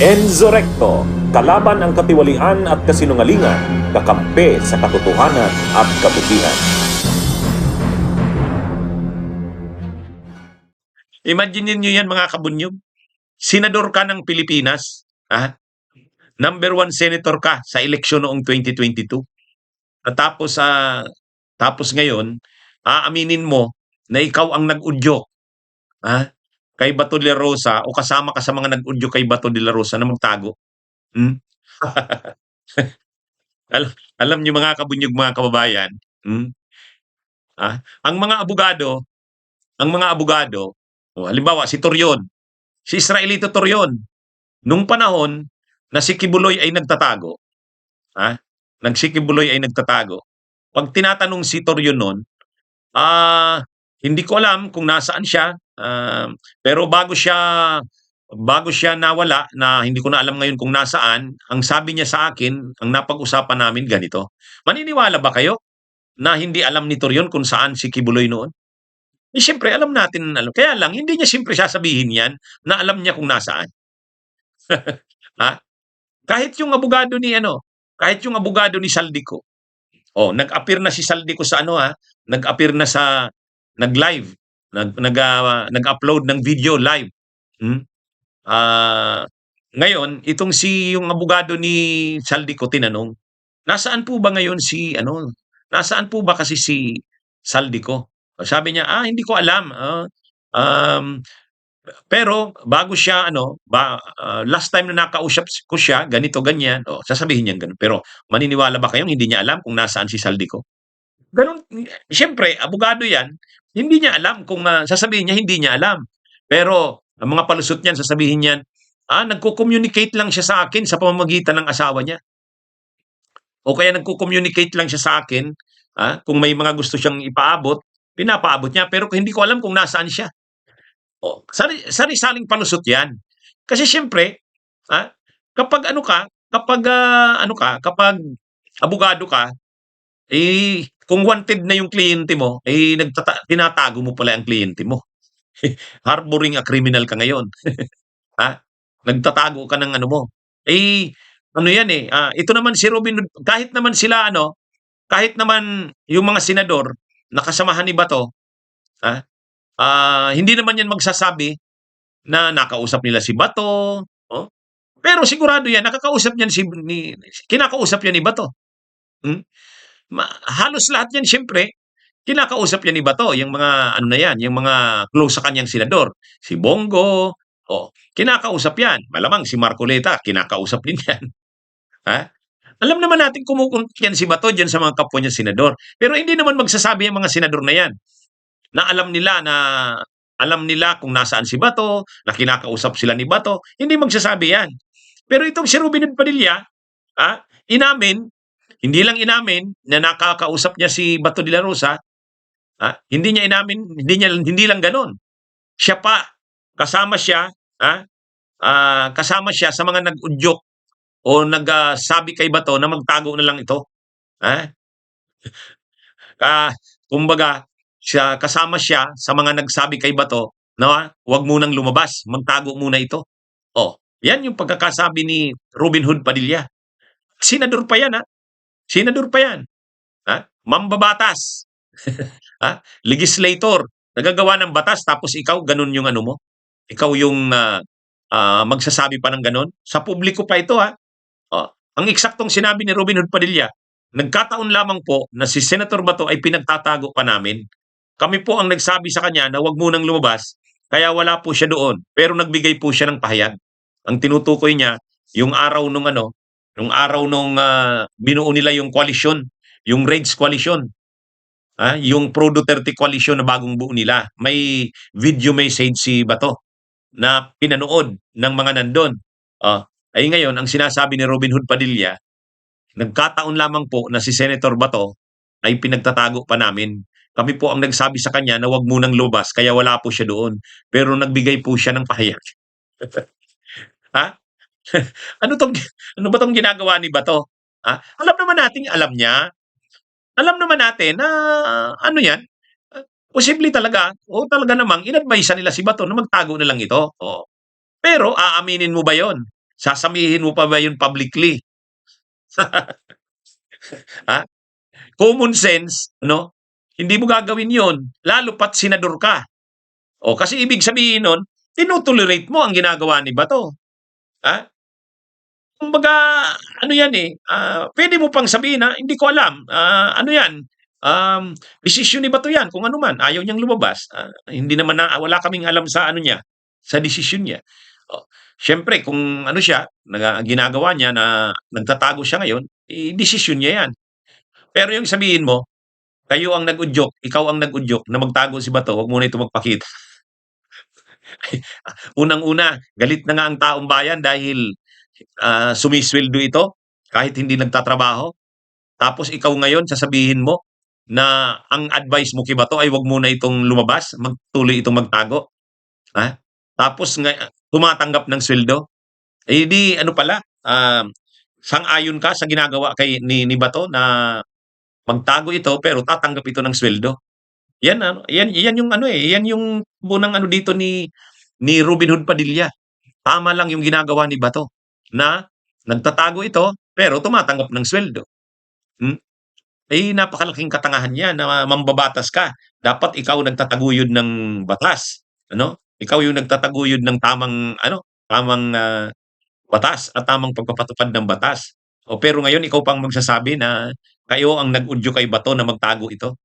Enzo Recto, kalaban ang katiwalian at kasinungalingan, kakampi sa katotohanan at kabutihan. Imagine niyo yan mga kabunyog. Senador ka ng Pilipinas. Number 1 senator ka sa eleksyon noong 2022. At tapos ngayon, aaminin mo na ikaw ang nag-udyok kay Bato de la Rosa o kasama ka sa mga nag-udyok kay Bato de la Rosa na magtago. Hmm? Alam niyo mga kabunyog, mga kababayan, ang mga abogado, halimbawa si Torion, si Israelito Torion, nung panahon na si Kibuloy ay nagtatago, pag tinatanong si Torion noon, hindi ko alam kung nasaan siya, pero bago siya nawala, na hindi ko na alam ngayon kung nasaan, ang sabi niya sa akin, ang napag-usapan namin ganito. Maniniwala ba kayo na hindi alam ni Torion kung saan si Kibuloy noon? Siyempre alam natin, kaya lang hindi niya siyempre sasabihin yan na alam niya kung nasaan. Kahit yung abogado ni Saldico, nag-appear na si Saldico sa nag-appear na sa nag-live, nag-upload ng video live. Ngayon, yung abogado ni Saldico tinanong, nasaan po ba ngayon nasaan po ba kasi si Saldico? Sabi niya, hindi ko alam. Pero bago siya last time na nakausap ko siya, ganito ganyan, sasabihin niya ganun. Pero maniniwala ba kayong hindi niya alam kung nasaan si Saldico? Ganun, siyempre, abogado yan, hindi niya alam kung sasabihin niya hindi niya alam. Pero ang mga palusot niyan, sasabihin niyan, nagko-communicate lang siya sa akin sa pamamagitan ng asawa niya. O kaya nagko-communicate lang siya sa akin, kung may mga gusto siyang ipaabot, pinapaabot niya, pero hindi ko alam kung nasaan siya. Sari-saring palusot yan. Kasi siyempre, kapag kapag abogado ka, kung wanted na yung kliyente mo, tinatago mo pala ang kliyente mo. Harboring a criminal ka ngayon. Nagtatago ka ng mo. Ito naman si Robin Hood, kahit naman yung mga senador na kasamahan ni Bato, hindi naman yan magsasabi na nakausap nila si Bato, pero sigurado yan, kinakausap yan ni Bato. Halos lahat yan, siyempre, kinakausap yan ni Bato, yung mga yung mga close sa kanyang senador. Si Bongo, kinakausap yan. Malamang si Marcoleta, kinakausap din yan. Alam naman natin kumukunti yan si Bato dyan sa mga kapwa niya senador. Pero hindi naman magsasabi ang mga senador na yan na alam nila kung nasaan si Bato, na kinakausap sila ni Bato. Hindi magsasabi yan. Pero itong si Robin Hood Padilla, hindi lang inamin na nakakausap niya si Bato de la Rosa, hindi niya inamin, hindi lang ganon. Siya pa, kasama siya sa mga nag-udyok o nagsabi kay Bato na magtago na lang ito. Kumbaga, kasama siya sa mga nagsabi kay Bato na huwag munang lumabas, magtago muna ito. Yan yung pagkakasabi ni Robin Hood Padilla. Senador pa yan, Senador pa yan. Mambabatas. Legislator. Nagagawa ng batas tapos ikaw, ganun yung mo. Ikaw yung magsasabi pa ng ganun. Sa publiko pa ito, ang eksaktong sinabi ni Robin Hood Padilla, nagkataon lamang po na si Senator Bato ay pinagtatago pa namin. Kami po ang nagsabi sa kanya na huwag munang lumabas, kaya wala po siya doon. Pero nagbigay po siya ng pahayag. Ang tinutukoy niya, yung araw nung binuo nila yung coalition, yung Reds coalition, yung Pro Duterte coalition na bagong buo nila. May video message si Bato na pinanood ng mga nandun. Ay ngayon, ang sinasabi ni Robin Hood Padilla, nagkataon lamang po na si Senator Bato ay pinagtatago pa namin. Kami po ang nagsabi sa kanya na huwag munang lumabas, kaya wala po siya doon. Pero nagbigay po siya ng pahayag. Ano ba tong ginagawa ni Bato? Alam naman niya. Alam naman natin na yan, posible talaga, talaga namang in-advise nila si Bato na magtago na lang ito. Pero aaminin mo ba yon Sasamihin mo pa ba yun publicly? Ha? Common sense, no? Hindi mo gagawin yun, lalo pat senador ka. O, kasi ibig sabihin nun, tinotolerate mo ang ginagawa ni Bato. Ha? Kumbaga, ano yan eh, pwede mo pang sabihin na, hindi ko alam, ano yan, desisyon ni Bato yan, kung ano man, ayaw niyang lumabas. Hindi naman wala kaming alam sa ano niya, sa desisyon niya. O, syempre, kung ano siya, ginagawa niya na nagtatago siya ngayon, desisyon niya yan. Pero yung sabihin mo, kayo ang nag-udyok, ikaw ang nag-udyok na magtago si Bato, wag muna ito magpakita. Unang-una, galit na nga ang taong bayan dahil sumisweldo ito kahit hindi nagtatrabaho. Tapos ikaw ngayon sasabihin mo na ang advice mo kay Bato ay wag muna itong lumabas, magtuloy itong magtago. Ha? Tapos tumatanggap ng sweldo. Eh di ano pala, sang-ayon ka sa ginagawa ni Bato na magtago ito pero tatanggap ito ng sweldo. Yan ano, yan yung ano eh, yan yung bunang ano dito ni Robin Hood Padilla. Tama lang yung ginagawa ni Bato na nagtatago ito pero tumatanggap ng sweldo. Hmm? Eh napakalaking katangahan yan na mambabatas ka. Dapat ikaw nagtataguyod ng batas, ano? Ikaw yung nagtataguyod ng tamang batas at tamang pagpapatupad ng batas. O pero ngayon ikaw pang magsasabi na kayo ang nag-udyo kay Bato na magtago ito.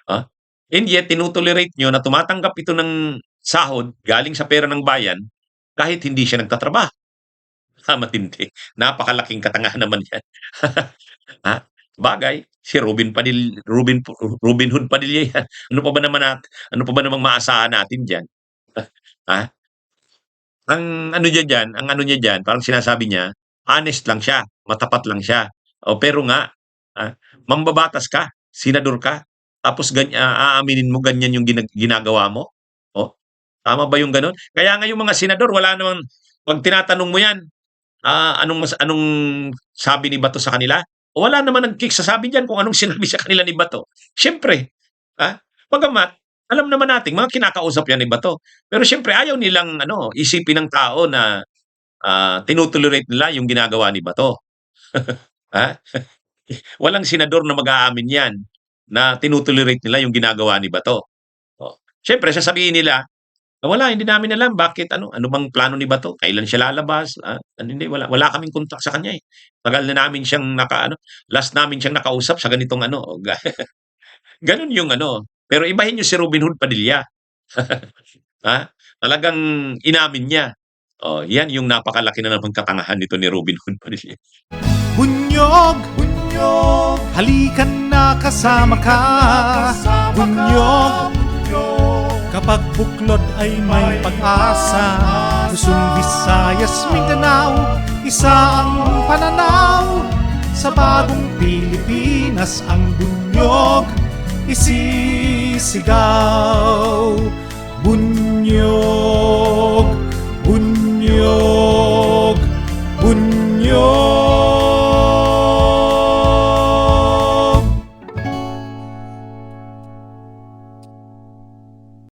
Ah, and yet tino-tolerate niyo na tumatanggap ito ng sahod galing sa pera ng bayan kahit hindi siya nagtatrabaho. Matindi. Napakalaking katangahan naman 'yan. Sabagay si Robin Hood Padilla 'yan. Ano pa ba namang maasahan natin diyan? Ha? Ang ano niya diyan, parang sinasabi niya, honest lang siya, matapat lang siya. O pero nga, mambabatas ka, senador ka, tapos aaminin mo ganyan yung ginagawa mo? Oh, tama ba yung gano'n? Kaya nga yung mga senador wala namang 'pag tinatanong mo 'yan, anong sabi ni Bato sa kanila? Wala naman nagsasabi diyan kung anong sinabi sa kanila ni Bato. Siyempre, bagamat alam naman nating mga kinakausap 'yan ni Bato. Pero siyempre ayaw nilang isipin ng tao na, tino-tolerate nila yung ginagawa ni Bato. Ha? Walang senador na mag-aamin 'yan, na tino-tolerate nila yung ginagawa ni Bato. Oh, siyempre sasabihin nila, "Wala, hindi namin alam bakit ano bang plano ni Bato, kailan siya lalabas, hindi wala kaming contact sa kanya, eh. Tagal na namin siyang last namin siyang nakausap sa ganitong ano." Gano'n yung ano, pero ibahin niyo si Robin Hood Padilla. Talagang inamin niya. Oh, 'yan yung napakalaki na namang katangahan nito ni Robin Hood Padilla. Bunyog, bunyog, halikan na kasama ka. Bunyog, kapag buklod ay may pag-asa. Luzon, Visayas, Mindanao, isa ang pananaw. Sa bagong Pilipinas ang bunyog isisigaw. Bunyog.